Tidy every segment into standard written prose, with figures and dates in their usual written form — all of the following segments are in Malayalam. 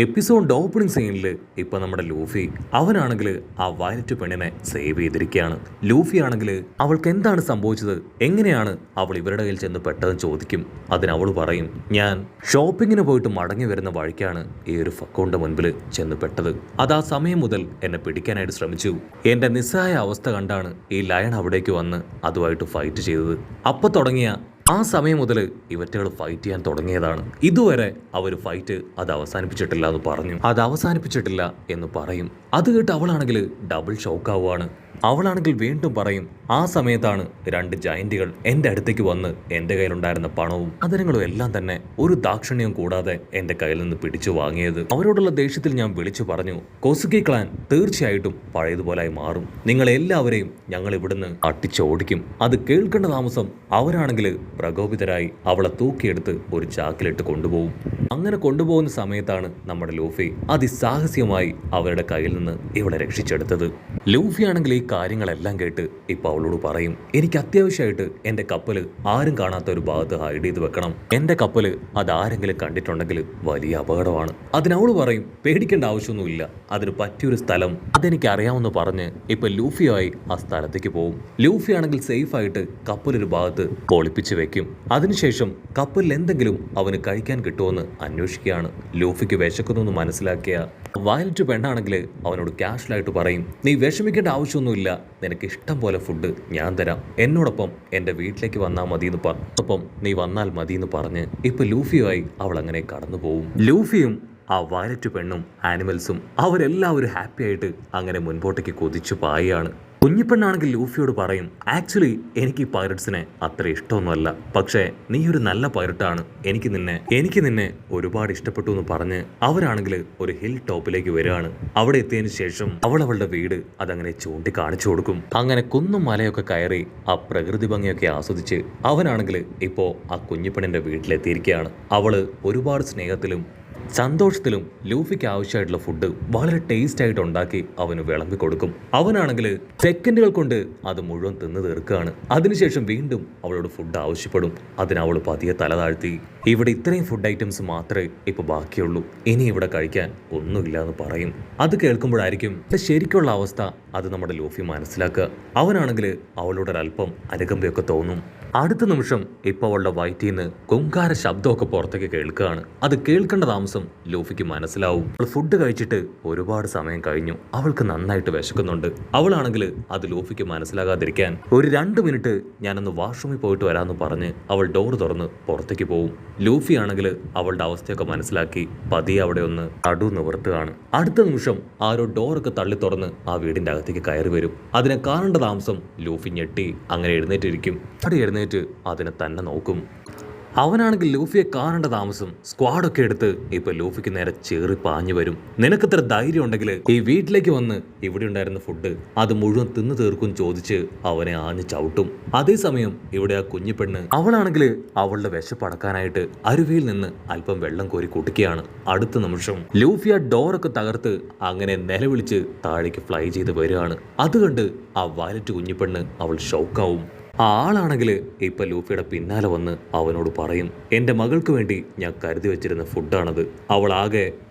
എപ്പിസോഡ് ഓപ്പണിംഗ് സീനിൽ ഇപ്പൊ നമ്മുടെ ലൂഫി അവനാണെങ്കിൽ ആ വയലറ്റ് പെണ്ണിനെ സേവ് ചെയ്തിരിക്കുകയാണ്. ലൂഫി ആണെങ്കിൽ അവൾക്ക് എന്താണ് സംഭവിച്ചത്, എങ്ങനെയാണ് അവൾ ഇവരുടെ കയ്യിൽ ചെന്ന് പെട്ടതെന്ന് ചോദിക്കും. അതിന് അവൾ പറയും, ഞാൻ ഷോപ്പിങ്ങിന് പോയിട്ട് മടങ്ങി വരുന്ന വഴിക്കാണ് ഈ ഒരു ഫക്കോന്റെ മുൻപിൽ ചെന്ന് പെട്ടത്. അത് ആ സമയം മുതൽ എന്നെ പിടിക്കാനായിട്ട് ശ്രമിച്ചു. എന്റെ നിസ്സഹായ അവസ്ഥ കണ്ടാണ് ഈ ലയൺ അവിടേക്ക് വന്ന് അതുമായിട്ട് ഫൈറ്റ് ചെയ്തത്. അപ്പൊ തുടങ്ങിയ ആ സമയം മുതൽ ഇവറ്റകൾ ഫൈറ്റ് ചെയ്യാൻ തുടങ്ങിയതാണ്. ഇതുവരെ അവർ ഫൈറ്റ് അത് അവസാനിപ്പിച്ചിട്ടില്ല എന്ന് പറഞ്ഞു. അത് അവസാനിപ്പിച്ചിട്ടില്ല എന്ന് പറയും. അത് കേട്ട് അവളാണെങ്കിൽ ഡബിൾ ഷോക്കാവുകയാണ്. അവളാണെങ്കിൽ വീണ്ടും പറയും, ആ സമയത്താണ് രണ്ട് ജയന്റുകൾ എൻ്റെ അടുത്തേക്ക് വന്ന് എൻ്റെ കയ്യിലുണ്ടായിരുന്ന പണവും സാധനങ്ങളും എല്ലാം തന്നെ ഒരു ദാക്ഷിണ്യവും കൂടാതെ എൻ്റെ കയ്യിൽ നിന്ന് പിടിച്ചു വാങ്ങിയത്. അവരോടുള്ള ദേഷ്യത്തിൽ ഞാൻ വിളിച്ചു പറഞ്ഞു, കൊസുക്കി ക്ലാൻ തീർച്ചയായിട്ടും പഴയതുപോലായി മാറും. നിങ്ങളെല്ലാവരെയും ഞങ്ങൾ ഇവിടുന്ന് അട്ടിച്ചോടിക്കും. അത് കേൾക്കേണ്ട താമസം അവരാണെങ്കിൽ പ്രകോപിതരായി അവളെ തൂക്കിയെടുത്ത് ഒരു ചാക്കിലിട്ട് കൊണ്ടുപോകും. അങ്ങനെ കൊണ്ടുപോകുന്ന സമയത്താണ് നമ്മുടെ ലൂഫി അതിസാഹസികമായി അവരുടെ കയ്യിൽ നിന്ന് ഇവളെ രക്ഷിച്ചെടുത്തത്. ലൂഫി ആണെങ്കിൽ ഈ കാര്യങ്ങളെല്ലാം കേട്ട് ഇപ്പൊ അവളോട് പറയും, എനിക്ക് അത്യാവശ്യമായിട്ട് എന്റെ കപ്പല് ആരും കാണാത്ത ഒരു ഭാഗത്ത് ഹൈഡ് ചെയ്ത് വെക്കണം. എന്റെ കപ്പല് അത് ആരെങ്കിലും കണ്ടിട്ടുണ്ടെങ്കിൽ വലിയ അപകടമാണ്. അതിനവള് പറയും, പേടിക്കേണ്ട ആവശ്യമൊന്നുമില്ല, അതിന് പറ്റിയൊരു സ്ഥലം അതെനിക്ക് അറിയാമെന്ന് പറഞ്ഞ് ഇപ്പൊ ലൂഫിയായി ആ സ്ഥലത്തേക്ക് പോകും. ലൂഫി ആണെങ്കിൽ സേഫ് ആയിട്ട് കപ്പലൊരു ഭാഗത്ത് ഒളിപ്പിച്ച് വെക്കും. അതിനുശേഷം കപ്പലിൽ എന്തെങ്കിലും അവന് കഴിക്കാൻ കിട്ടുമെന്ന് അന്വേഷിക്കുകയാണ്. ലൂഫിക്ക് വിശക്കുന്നു മനസ്സിലാക്കിയ വയലറ്റ് പെണ്ണാണെങ്കിൽ അവനോട് കാഷ്വലായിട്ട് പറയും, നീ വിഷമിക്കേണ്ട ആവശ്യമൊന്നുമില്ല, നിനക്ക് ഇഷ്ടം പോലെ ഫുഡ് ഞാൻ തരാം, എന്നോടൊപ്പം എൻ്റെ വീട്ടിലേക്ക് വന്നാൽ മതി എന്ന് ഒപ്പം നീ വന്നാൽ മതി എന്ന് പറഞ്ഞ് ഇപ്പൊ ലൂഫിയുമായി അവൾ അങ്ങനെ കടന്നു പോവും. ലൂഫിയും ആ വയലറ്റ് പെണ്ണും ആനിമൽസും അവരെല്ലാവരും ഹാപ്പി ആയിട്ട് അങ്ങനെ മുൻപോട്ടേക്ക് കുതിച്ചു പായാണ്. കുഞ്ഞിപ്പെണ്ണാണെങ്കിൽ ലൂഫിയോട് പറയും, ആക്ച്വലി എനിക്ക് ഈ പൈററ്റ്സിനെ അത്ര ഇഷ്ടമൊന്നുമല്ല, പക്ഷേ നീ ഒരു നല്ല പൈററ്റാണ്, എനിക്ക് നിന്നെ ഒരുപാട് ഇഷ്ടപ്പെട്ടു എന്ന് പറഞ്ഞ് അവരാണെങ്കിൽ ഒരു ഹിൽ ടോപ്പിലേക്ക് വരികയാണ്. അവിടെ എത്തിയതിനു ശേഷം അവളുടെ വീട് അതങ്ങനെ ചൂണ്ടി കാണിച്ചു കൊടുക്കും. അങ്ങനെ കുന്നും മലയൊക്കെ കയറി ആ പ്രകൃതി ഭംഗിയൊക്കെ ആസ്വദിച്ച് അവനാണെങ്കിൽ ഇപ്പോ ആ കുഞ്ഞിപ്പെണ്ണിന്റെ വീട്ടിലെത്തിയിരിക്കുകയാണ്. അവള് ഒരുപാട് സ്നേഹത്തിലും സന്തോഷത്തിലും ലൂഫിക്ക് ആവശ്യമായിട്ടുള്ള ഫുഡ് വളരെ ടേസ്റ്റ് ആയിട്ട് ഉണ്ടാക്കി അവന് വിളമ്പി കൊടുക്കും. അവനാണെങ്കിൽ സെക്കൻഡുകൾ കൊണ്ട് അത് മുഴുവൻ തിന്നു തീർക്കുകയാണ്. അതിനുശേഷം വീണ്ടും അവളോട് ഫുഡ് ആവശ്യപ്പെടും. അതിനവൾ പതിയെ തല താഴ്ത്തി, ഇവിടെ ഇത്രയും ഫുഡ് ഐറ്റംസ് മാത്രമേ ഇപ്പൊ ബാക്കിയുള്ളൂ, ഇനി ഇവിടെ കഴിക്കാൻ ഒന്നുമില്ല എന്ന് പറയും. അത് കേൾക്കുമ്പോഴായിരിക്കും ശരിക്കുള്ള അവസ്ഥ അത് നമ്മുടെ ലൂഫി മനസ്സിലാക്കുക. അവനാണെങ്കിൽ അവളോടൊരല്പം അനുകമ്പയൊക്കെ തോന്നും. അടുത്ത നിമിഷം ഇപ്പൊ അവളുടെ വയറ്റിൽ നിന്ന് കുങ്കാര ശബ്ദമൊക്കെ പുറത്തേക്ക് കേൾക്കുകയാണ്. അത് കേൾക്കേണ്ട താമസം ലൂഫിക്ക് മനസ്സിലാവും. അവൾ ഫുഡ് കഴിച്ചിട്ട് ഒരുപാട് സമയം കഴിഞ്ഞു, അവൾക്ക് നന്നായിട്ട് വിശക്കുന്നുണ്ട്. അവളാണെങ്കിൽ അത് ലൂഫിക്ക് മനസ്സിലാകാതിരിക്കാൻ ഒരു 2 മിനിറ്റ് ഞാനൊന്ന് വാഷ്റൂമിൽ പോയിട്ട് വരാമെന്ന് പറഞ്ഞ് അവൾ ഡോർ തുറന്ന് പുറത്തേക്ക് പോവും. ലൂഫി ആണെങ്കിൽ അവളുടെ അവസ്ഥയൊക്കെ മനസ്സിലാക്കി പതിയെ അവിടെ ഒന്ന് നടു നിവർത്തുകയാണ്. അടുത്ത നിമിഷം ആരോ ഡോറൊക്കെ തള്ളി തുറന്ന് ആ വീടിന്റെ അകത്തേക്ക് കയറി വരും. അതിനെ കാണേണ്ട താമസം ലൂഫി ഞെട്ടി അങ്ങനെ എഴുന്നേറ്റിരിക്കും. എഴുന്നേറ്റ് അതിനെ തന്നെ നോക്കും. അവനാണെങ്കിൽ ലൂഫിയെ കാണേണ്ട താമസം സ്ക്വാഡൊക്കെ എടുത്ത് ഇപ്പൊ ലൂഫിക്ക് നേരെ ചേറി പാഞ്ഞു വരും. നിനക്കിത്ര ധൈര്യം ഉണ്ടെങ്കിൽ ഈ വീട്ടിലേക്ക് വന്ന് ഇവിടെ ഉണ്ടായിരുന്ന ഫുഡ് അത് മുഴുവൻ തിന്നു തീർക്കും ചോദിച്ച് അവനെ ആഞ്ഞു ചവിട്ടും. അതേസമയം ഇവിടെ ആ കുഞ്ഞിപ്പെണ്ണ് അവളാണെങ്കിൽ അവളുടെ വിശപ്പടക്കാനായിട്ട് അരുവിയിൽ നിന്ന് അല്പം വെള്ളം കോരി കുടിക്കുകയാണ്. അടുത്ത നിമിഷം ലൂഫി ആ ഡോറൊക്കെ തകർത്ത് അങ്ങനെ നിലവിളിച്ച് താഴേക്ക് ഫ്ലൈ ചെയ്ത് വരികയാണ്. അതുകണ്ട് ആ വയലറ്റ് കുഞ്ഞിപ്പെണ്ണ് അവൾ ഷോക്കാവും. ആ ആളാണെങ്കിൽ ഇപ്പൊ ലൂഫിയുടെ പിന്നാലെ വന്ന് അവനോട് പറയും, എൻ്റെ മകൾക്ക് വേണ്ടി ഞാൻ കരുതി വെച്ചിരുന്ന ഫുഡാണത്. അവൾ ആകെ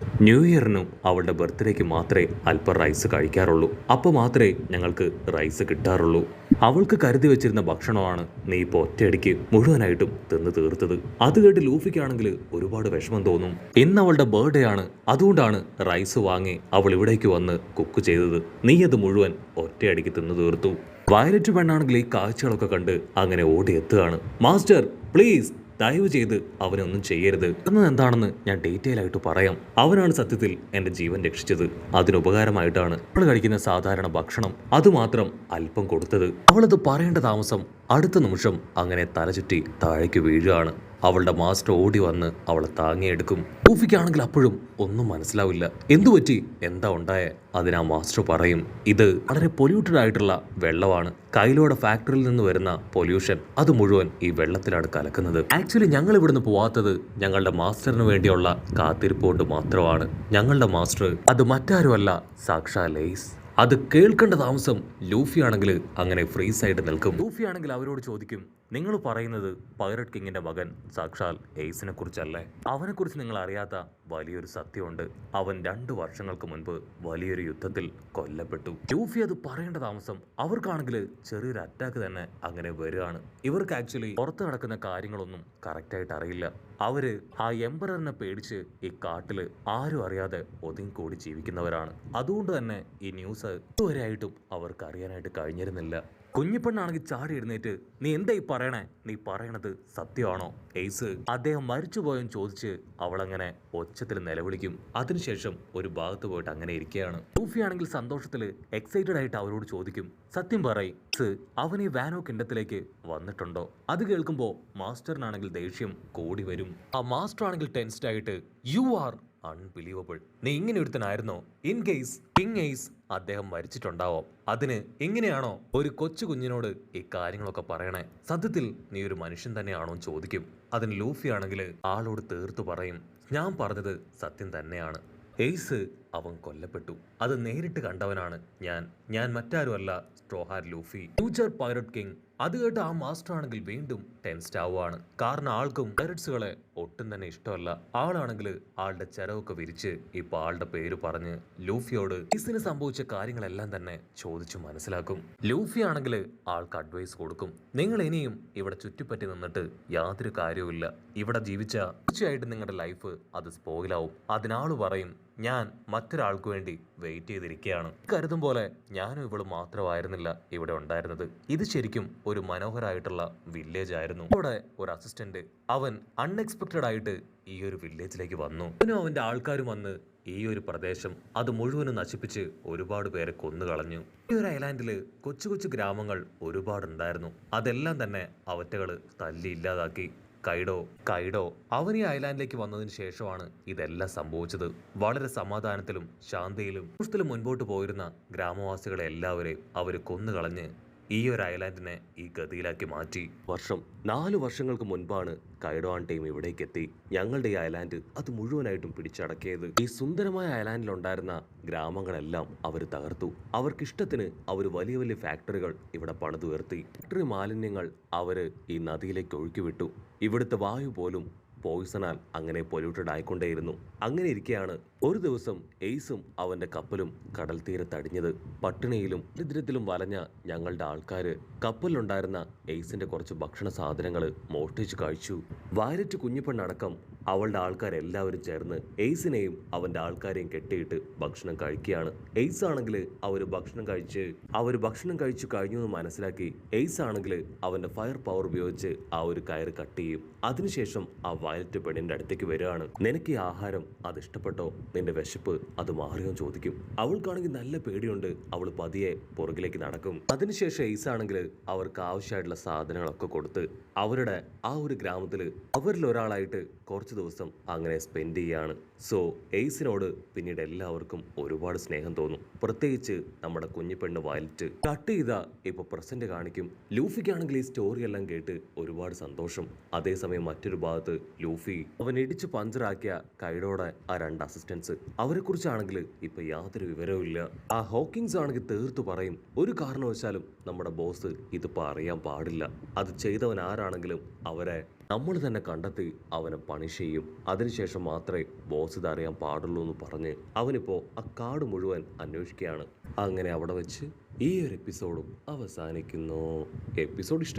ന്യൂ ഇയറിനും അവളുടെ ബർത്ത്ഡേക്ക് മാത്രമേ അല്പം റൈസ് കഴിക്കാറുള്ളൂ, അപ്പോൾ മാത്രമേ ഞങ്ങൾക്ക് റൈസ് കിട്ടാറുള്ളൂ. അവൾക്ക് കരുതി വെച്ചിരുന്ന ഭക്ഷണമാണ് നീ ഇപ്പോൾ ഒറ്റയടിക്ക് മുഴുവനായിട്ടും തിന്ന് തീർത്തത്. അത് കേട്ട് ലൂഫിക്കാണെങ്കിൽ ഒരുപാട് വിഷമം തോന്നും. ഇന്ന് അവളുടെ ബർത്ത്ഡേ ആണ്, അതുകൊണ്ടാണ് റൈസ് വാങ്ങി അവൾ ഇവിടേക്ക് വന്ന് കുക്ക് ചെയ്തത്. നീ അത് മുഴുവൻ ഒറ്റയടിക്ക് തിന്നു തീർത്തു. വയലറ്റ് പെണ്ണാണെങ്കിൽ ഈ കാഴ്ചകളൊക്കെ കണ്ട് അങ്ങനെ ഓടി എത്തുകയാണ്. മാസ്റ്റർ പ്ലീസ്, ദയവ് ചെയ്ത് അവനൊന്നും ചെയ്യരുത്. എന്താണെന്ന് ഞാൻ ഡീറ്റെയിൽ ആയിട്ട് പറയാം. അവനാണ് സത്യത്തിൽ എൻ്റെ ജീവൻ രക്ഷിച്ചത്. അതിനുപകാരമായിട്ടാണ് അവൾ കഴിക്കുന്ന സാധാരണ ഭക്ഷണം അതുമാത്രം അല്പം കൊടുത്തത്. അവളത് പറയേണ്ട താമസം അടുത്ത നിമിഷം അങ്ങനെ തലചുറ്റി താഴേക്ക് വീഴുകയാണ്. അവളുടെ മാസ്റ്റർ ഓടി വന്ന് അവളെ താങ്ങിയെടുക്കും. ലൂഫിക്കാണെങ്കിൽ അപ്പോഴും ഒന്നും മനസ്സിലാവില്ല, എന്തുപറ്റി, എന്താ ഉണ്ടായേ. അതിനാ മാസ്റ്റർ പറയും, ഇത് വളരെ പൊല്യൂട്ടഡ് ആയിട്ടുള്ള വെള്ളമാണ്, കൈലോടെ ഫാക്ടറിയിൽ നിന്ന് വരുന്ന പൊല്യൂഷൻ അത് മുഴുവൻ ഈ വെള്ളത്തിലാണ് കലക്കുന്നത്. ആക്ച്വലി ഞങ്ങൾ ഇവിടുന്ന് പോവാത്തത് ഞങ്ങളുടെ മാസ്റ്ററിന് വേണ്ടിയുള്ള കാത്തിരിപ്പ് കൊണ്ട് മാത്രമാണ്. ഞങ്ങളുടെ മാസ്റ്റർ അത് മറ്റാരുമല്ല, സാക്ഷാൽ ലേസ്. അത് കേൾക്കേണ്ട താമസം ലൂഫി ആണെങ്കിൽ അങ്ങനെ ഫ്രീസ് ആയിട്ട് നിൽക്കും. ലൂഫി ആണെങ്കിൽ അവരോട് ചോദിക്കും, നിങ്ങൾ പറയുന്നത് പൈററ്റ് കിങ്ങിന്റെ മകൻ സാക്ഷാൽ എയ്സിനെ കുറിച്ചല്ലേ? അവനെക്കുറിച്ച് നിങ്ങൾ അറിയാത്ത വലിയൊരു സത്യമുണ്ട്. അവൻ 2 വർഷങ്ങൾക്ക് മുൻപ് വലിയൊരു യുദ്ധത്തിൽ കൊല്ലപ്പെട്ടു. ലൂഫി അത് പറയേണ്ട താമസം അവർക്കാണെങ്കിൽ ചെറിയൊരു അറ്റാക്ക് തന്നെ അങ്ങനെ വരികയാണ്. ഇവർക്ക് ആക്ച്വലി പുറത്ത് നടക്കുന്ന കാര്യങ്ങളൊന്നും കറക്റ്റായിട്ട് അറിയില്ല. അവര് ആ എംപററിനെ പേടിച്ച് ഈ കാട്ടില് ആരും അറിയാതെ ഒതുങ്ങിക്കൂടി ജീവിക്കുന്നവരാണ്. അതുകൊണ്ട് തന്നെ ഈ ന്യൂസ് ഇതുവരെയായിട്ടും അവർക്ക് അറിയാനായിട്ട് കഴിഞ്ഞിരുന്നില്ല. കുഞ്ഞിപ്പെണ്ണാണെങ്കിൽ ചാടി എഴുന്നേറ്റ്, നീ എന്താ ഈ പറയണേ? നീ പറയണത് സത്യമാണോ? എയ്സ് അദ്ദേഹം മരിച്ചുപോയെന്ന് ചോദിച്ച് അവളങ്ങനെ ഒച്ചത്തിൽ നിലവിളിക്കും. അതിനുശേഷം ഒരു ഭാഗത്ത് പോയിട്ട് അങ്ങനെ ഇരിക്കുകയാണ്. ലൂഫി ആണെങ്കിൽ സന്തോഷത്തിൽ എക്സൈറ്റഡ് ആയിട്ട് അവരോട് ചോദിക്കും, സത്യം പറയ്, അവൻ ഈ വാനോ കിണ്ടത്തിലേക്ക് വന്നിട്ടുണ്ടോ? അത് കേൾക്കുമ്പോൾ മാസ്റ്ററിനാണെങ്കിൽ ദേഷ്യം കൂടി വരും. ആ മാസ്റ്റർ ആണെങ്കിൽ ടെൻസ്ഡ് ആയിട്ട്, യു ആർ അൺബിലീവബിൾ, നീ ഇങ്ങനെ ഒരുത്തനായിരുന്നോ? ഇൻ കേസ് കിങ് എയ്സ് അദ്ദേഹം മരിച്ചിട്ടുണ്ടാവാം, അതിന് ഇങ്ങനെയാണോ ഒരു കൊച്ചു കുഞ്ഞിനോട് ഈ കാര്യങ്ങളൊക്കെ പറയണേ? സത്യത്തിൽ നീ ഒരു മനുഷ്യൻ തന്നെയാണോ എന്ന് ചോദിക്കും. അതിന് ലൂഫി ആണെങ്കിൽ ആളോട് തീർത്തു പറയും, ഞാൻ പറഞ്ഞത് സത്യം തന്നെയാണ്. എയ്സ് അവൻ കൊല്ലപ്പെട്ടു. അത് നേരിട്ട് കണ്ടവനാണ് ഞാൻ മറ്റാരുമല്ല, സ്ട്രോഹാറ്റ് ലൂഫി, ഫ്യൂച്ചർ പൈററ്റ് കിങ്. അത് കേട്ട് ആ മാസ്റ്റർ ആണെങ്കിൽ വീണ്ടും ടെൻസ്ഡ് ആവുകയാണ്. കാരണം ആൾക്കും പൈററ്റ്സുകളെ ഒട്ടും തന്നെ ഇഷ്ടമല്ല. ആളാണെങ്കിൽ ആളുടെ ചെലവൊക്കെ വിരിച്ച് ഇപ്പൊ ആളുടെ പേര് പറഞ്ഞ് ലൂഫിയോട് എയ്സിന് സംഭവിച്ച കാര്യങ്ങളെല്ലാം തന്നെ ചോദിച്ചു മനസ്സിലാക്കും. ലൂഫി ആണെങ്കിൽ ആൾക്ക് അഡ്വൈസ് കൊടുക്കും, നിങ്ങൾ ഇനിയും ഇവിടെ ചുറ്റിപ്പറ്റി നിന്നിട്ട് യാതൊരു കാര്യവുമില്ല. ഇവിടെ ജീവിച്ച തീർച്ചയായിട്ടും നിങ്ങളുടെ ലൈഫ് അത് സ്പോയിലാവും. അതിനാള് പറയും, ഞാൻ മറ്റൊരാൾക്ക് വേണ്ടി വെയിറ്റ് ചെയ്തിരിക്കുകയാണ്. കരുതും പോലെ ഞാനും ഇവള് മാത്രമായിരുന്നില്ല ഇവിടെ ഉണ്ടായിരുന്നത്. ഇത് ശരിക്കും ഒരു മനോഹരമായിട്ടുള്ള വില്ലേജ് ആയിരുന്നു. ഇവിടെ ഒരു അസിസ്റ്റന്റ്, അവൻ അൺഎക്സ്പെക്റ്റഡ് ആയിട്ട് ഈ ഒരു വില്ലേജിലേക്ക് വന്നു. അവനും അവന്റെ ആൾക്കാരും വന്ന് ഈ ഒരു പ്രദേശം അത് മുഴുവനും നശിപ്പിച്ച് ഒരുപാട് പേരെ കൊന്നുകളഞ്ഞു. ഈ ഒരു ഐലാൻഡില് കൊച്ചു കൊച്ചു ഗ്രാമങ്ങൾ ഒരുപാടുണ്ടായിരുന്നു. അതെല്ലാം തന്നെ അവറ്റകള് തല്ലി ഇല്ലാതാക്കി. കൈഡോ അവൻ ഈ ഐലാൻഡിലേക്ക് വന്നതിന് ശേഷമാണ് ഇതെല്ലാം സംഭവിച്ചത്. വളരെ സമാധാനത്തിലും ശാന്തിയിലും മുൻപോട്ട് പോയിരുന്ന ഗ്രാമവാസികളെ എല്ലാവരെയും അവര് കൊന്നുകളഞ്ഞ് ഈ ഒരു ഐലാൻഡിനെ ഈ ഗതിയിലാക്കി മാറ്റി. 4 വർഷങ്ങൾക്ക് മുൻപാണ് കൈഡോ ആൻഡ് ടീം ഇവിടേക്ക് എത്തി ഞങ്ങളുടെ ഈ ഐലാൻഡ് അത് മുഴുവനായിട്ടും പിടിച്ചടക്കിയത്. ഈ സുന്ദരമായ ഐലാൻഡിലുണ്ടായിരുന്ന ഗ്രാമങ്ങളെല്ലാം അവർ തകർത്തു. അവർക്കിഷ്ടത്തിന് അവർ വലിയ വലിയ ഫാക്ടറികൾ ഇവിടെ പണിതുയർത്തി. ഫാക്ടറി മാലിന്യങ്ങൾ അവര് ഈ നദിയിലേക്ക് ഒഴുക്കിവിട്ടു. ഇവിടുത്തെ വായു പോലും പോയിസണാൽ അങ്ങനെ പൊല്യൂട്ടഡ് ആയിക്കൊണ്ടേയിരുന്നു. അങ്ങനെ ഇരിക്കെയാണ് ഒരു ദിവസം എയ്സും അവന്റെ കപ്പലും കടൽ തീരത്തടിഞ്ഞത്. പട്ടിണിയിലും ദരിദ്രത്തിലും വലഞ്ഞ ഞങ്ങളുടെ ആൾക്കാര് കപ്പലിലുണ്ടായിരുന്ന എയ്സിന്റെ കുറച്ച് ഭക്ഷണ സാധനങ്ങൾ മോഷ്ടിച്ചു കഴിച്ചു. വയലറ്റ് കുഞ്ഞിപ്പെണ്ണടക്കം അവളുടെ ആൾക്കാരെല്ലാവരും ചേർന്ന് എയ്സിനെയും അവന്റെ ആൾക്കാരെയും കെട്ടിയിട്ട് ഭക്ഷണം കഴിക്കുകയാണ്. എയ്സ് ആണെങ്കിൽ അവര് ഭക്ഷണം കഴിച്ചു കഴിഞ്ഞു എന്ന് മനസ്സിലാക്കി എയ്സ് ആണെങ്കിൽ അവന്റെ ഫയർ പവർ ഉപയോഗിച്ച് ആ ഒരു കയറ് കട്ട് ചെയ്യും. അതിനുശേഷം ആ വയലറ്റ് പെണ്ണിന്റെ അടുത്തേക്ക് വരികയാണ്. നിനക്ക് ഈ ആഹാരം അത് ഇഷ്ടപ്പെട്ടോ? നിന്റെ വിശപ്പ് അത് മാറിയോ ചോദിക്കും. അവൾക്കാണെങ്കിൽ നല്ല പേടിയുണ്ട്. അവൾ പതിയെ പുറകിലേക്ക് നടക്കും. അതിനുശേഷം എയ്സ് ആണെങ്കിൽ അവർക്ക് ആവശ്യമായിട്ടുള്ള സാധനങ്ങളൊക്കെ കൊടുത്ത് അവരുടെ ആ ഒരു ഗ്രാമത്തിൽ അവരിൽ ഒരാളായിട്ട് കുറച്ച് ദിവസം അങ്ങനെ സ്പെൻഡ് ചെയ്യാണ്. സോ എയ്സിനോട് പിന്നീട് എല്ലാവർക്കും ഒരുപാട് സ്നേഹം തോന്നും. പ്രത്യേകിച്ച് നമ്മുടെ കുഞ്ഞിപ്പെണ്ണ് വയലറ്റ്. കട്ട് ചെയ്ത ഇപ്പൊ പ്രസന്റ് കാണിക്കും. ലൂഫിക്കാണെങ്കിൽ ഈ സ്റ്റോറി എല്ലാം കേട്ട് ഒരുപാട് സന്തോഷം. അതേസമയം മറ്റൊരു ഭാഗത്ത് ലൂഫി അവൻ ഇടിച്ച് പഞ്ചറാക്കിയ കൈഡോടെ ആ 2 അസിസ്റ്റൻസ്, അവരെ കുറിച്ചാണെങ്കിൽ ഇപ്പൊ യാതൊരു വിവരവും ഇല്ല. ആ ഹോക്കിങ്സ് ആണെങ്കിൽ തീർത്തു പറയും, ഒരു കാരണവശാലും നമ്മുടെ ബോസ് ഇതിപ്പോ അറിയാൻ പാടില്ല. അത് ചെയ്തവൻ ആരാണെങ്കിലും അവരെ നമ്മൾ തന്നെ കണ്ടെത്തി അവനെ പണിഷ് ചെയ്യും. അതിനുശേഷം മാത്രമേ ബോസ് ഇത് അറിയാൻ പാടുള്ളൂ എന്ന് പറഞ്ഞ് അവനിപ്പോ ആ കാട് മുഴുവൻ അന്വേഷിക്കുകയാണ്. അങ്ങനെ അവിടെ വെച്ച് ഈ ഒരു എപ്പിസോഡും അവസാനിക്കുന്നു. എപ്പിസോഡ് ഇഷ്ടം